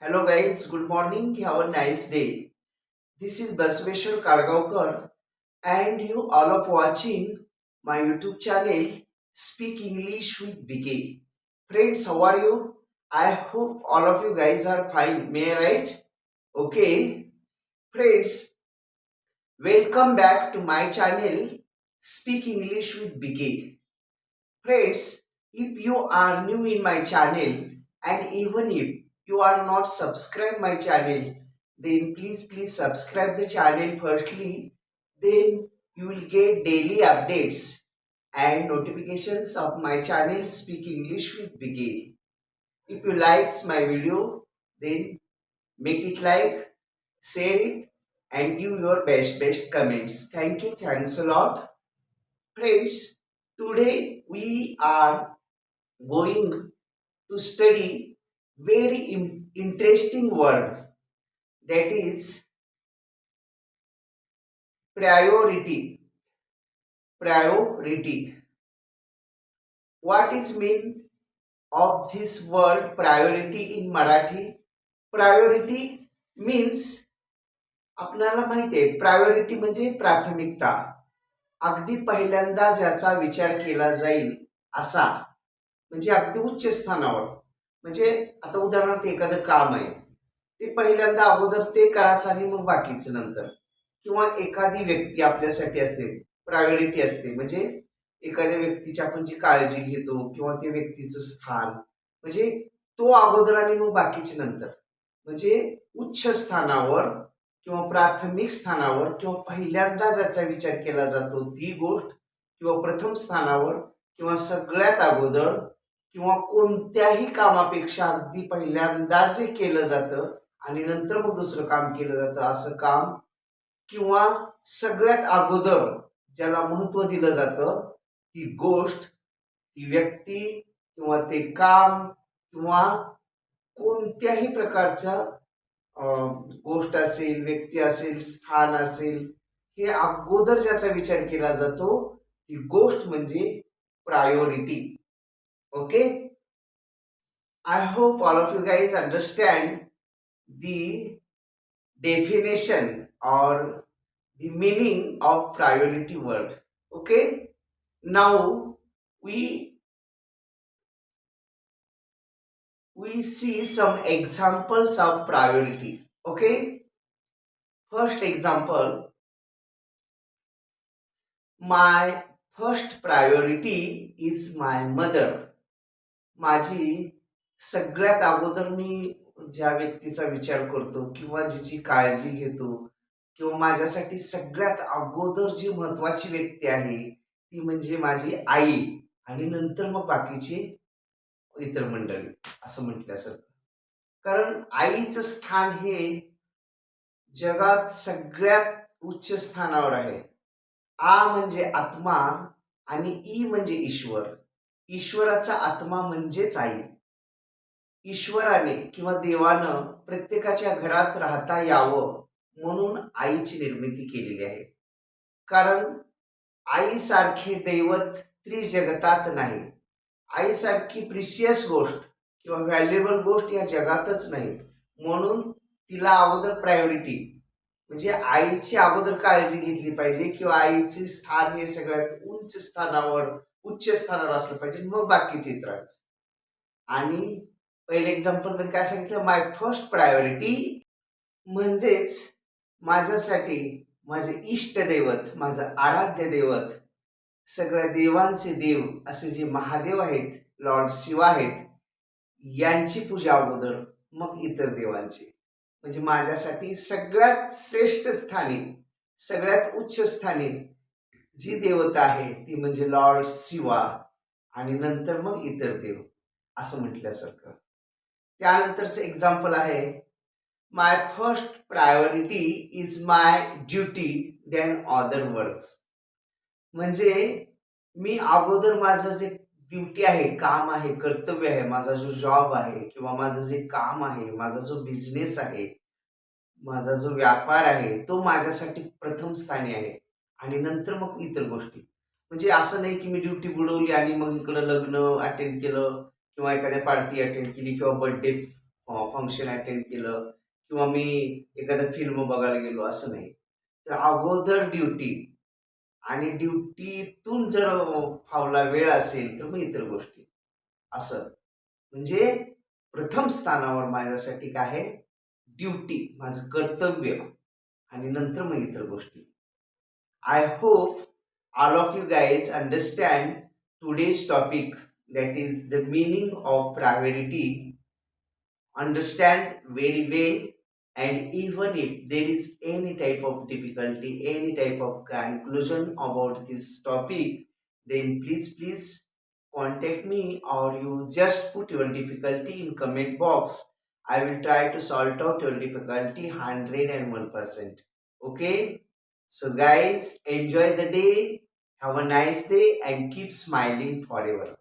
Hello guys, good morning. Have a nice day. This is Basveshwar Kargaonkar and you all are watching my YouTube channel Speak English with BK. Friends, how are you? I hope all of you guys are fine. May I right? Okay. Friends, welcome back to my channel Speak English with BK. Friends, if you are new in my channel and even if you are not subscribed my channel, then please subscribe the channel firstly. Then you will get daily updates and notifications of my channel Speak English with Biggie. If you likes my video, then make it like, share it, and give your best comments. Thank you. Thanks a lot. Friends, today we are going to study very interesting word, that is priority. Priority. What is mean of this word priority in Marathi? Priority means आपल्याला माहिती आहे priority म्हणजे प्राथमिकता. अगदी पहिल्यांदा ज्याचा विचार केला जाईल असा, म्हणजे अगदी उच्च स्थानावर. म्हणजे आता उदाहरणार्थ एखादं काम आहे ते पहिल्यांदा अगोदर ते करायचं आणि मग बाकीचं नंतर. किंवा एखादी व्यक्ती आपल्यासाठी असते, प्रायोरिटी असते. म्हणजे एखाद्या व्यक्तीची आपण जी काळजी घेतो किंवा त्या व्यक्तीचं स्थान, म्हणजे तो अगोदर आणि मग बाकीचे नंतर. म्हणजे उच्च स्थानावर किंवा प्राथमिक स्थानावर किंवा पहिल्यांदा ज्याचा विचार केला जातो ती गोष्ट, किंवा प्रथम स्थानावर किंवा सगळ्यात अगोदर, किंवा कोणत्याही कामापेक्षा अगदी पहिल्यांदा जे केलं जातं आणि नंतर मग दुसरं काम केलं जातं असं काम, किंवा सगळ्यात अगोदर ज्याला महत्त्व दिलं जातं ती गोष्ट, ती व्यक्ती किंवा ते काम किंवा कोणत्याही प्रकारचा गोष्ट असेल, व्यक्ती असेल, स्थान असेल, हे अगोदर ज्याचा विचार केला जातो ती गोष्ट म्हणजे priority. Okay, I hope all of you guys understand the definition or the meaning of priority word. Okay, now we see some examples of priority. Okay, first example, my first priority is my mother. माझी सगळ्यात अगोदर मी ज्या व्यक्तीचा विचार करतो किंवा जिची काळजी घेतो किंवा माझ्यासाठी सगळ्यात अगोदर जी महत्वाची व्यक्ती आहे ती म्हणजे माझी आई, आणि नंतर मग बाकीची इतर मंडळी असं म्हटल्यासारखं. कारण आईचं स्थान हे जगात सगळ्यात उच्च स्थानावर आहे. आ म्हणजे आत्मा आणि ई म्हणजे ईश्वर. ईश्वराचा आत्मा म्हणजेच आई. ईश्वराने किंवा देवानं प्रत्येकाच्या घरात राहता यावं म्हणून आईची निर्मिती केलेली आहे. कारण आईसारखे दैवत त्रिजगतात नाही. आईसारखी प्रिशियस गोष्ट किंवा व्हॅल्युएबल गोष्ट या जगातच नाही. म्हणून तिला अगोदर प्रायोरिटी म्हणजे आईची अगोदर काळजी घेतली पाहिजे, किंवा आईचे स्थान हे सगळ्यात उच्च स्थानावर असलं पाहिजे, मग बाकीचे इतरांचं. आणि पहिले एक्झाम्पल मध्ये काय सांगितलं, माय फर्स्ट प्रायोरिटी म्हणजेच माझ्यासाठी माझे इष्ट दैवत, माझं आराध्य दैवत, सगळ्या देवांचे देव असे जे महादेव आहेत, लॉर्ड शिवा आहेत, यांची पूजा अगोदर, मग इतर देवांची. म्हणजे माझ्यासाठी सगळ्यात श्रेष्ठ स्थानी, सगळ्यात उच्च स्थानी जी देवता आहे ती म्हणजे लॉर्ड शिवा, आणि नंतर मग इतर देव असं म्हटल्यासारखं. त्यानंतरचं एक्झाम्पल आहे, my first priority is my duty then other works. म्हणजे मी अगोदर माझं जे ड्युटी आहे, काम आहे, कर्तव्य आहे, माझा जो जॉब आहे किंवा माझं जे काम आहे, माझा जो बिझनेस आहे, माझा जो व्यापार आहे, तो माझ्यासाठी प्रथम स्थानी आहे, आणि नंतर मग इतर गोष्टी. म्हणजे असं नाही की मी ड्युटी बुडवली आणि मग इकडं लग्न अटेंड केलं किंवा एखाद्या पार्टी अटेंड केली किंवा बर्थडे फंक्शन अटेंड केलं किंवा मी एखादं फिल्म बघायला गेलो असं नाही. तर अगोदर ड्युटी आणि ड्युटीतून जर फावला वेळ असेल तर मग इतर गोष्टी असं. म्हणजे प्रथम स्थानावर माझ्यासाठी काय आहे? ड्युटी, माझं कर्तव्य आणि नंतर मग इतर गोष्टी. I hope all of you guys understand today's topic, that is the meaning of priority, understand very well, and even if there is any type of difficulty, any type of conclusion about this topic, then please contact me, or you just put your difficulty in comment box. I will try to sort out your difficulty 101%. Okay? So guys, enjoy the day, have a nice day and keep smiling forever.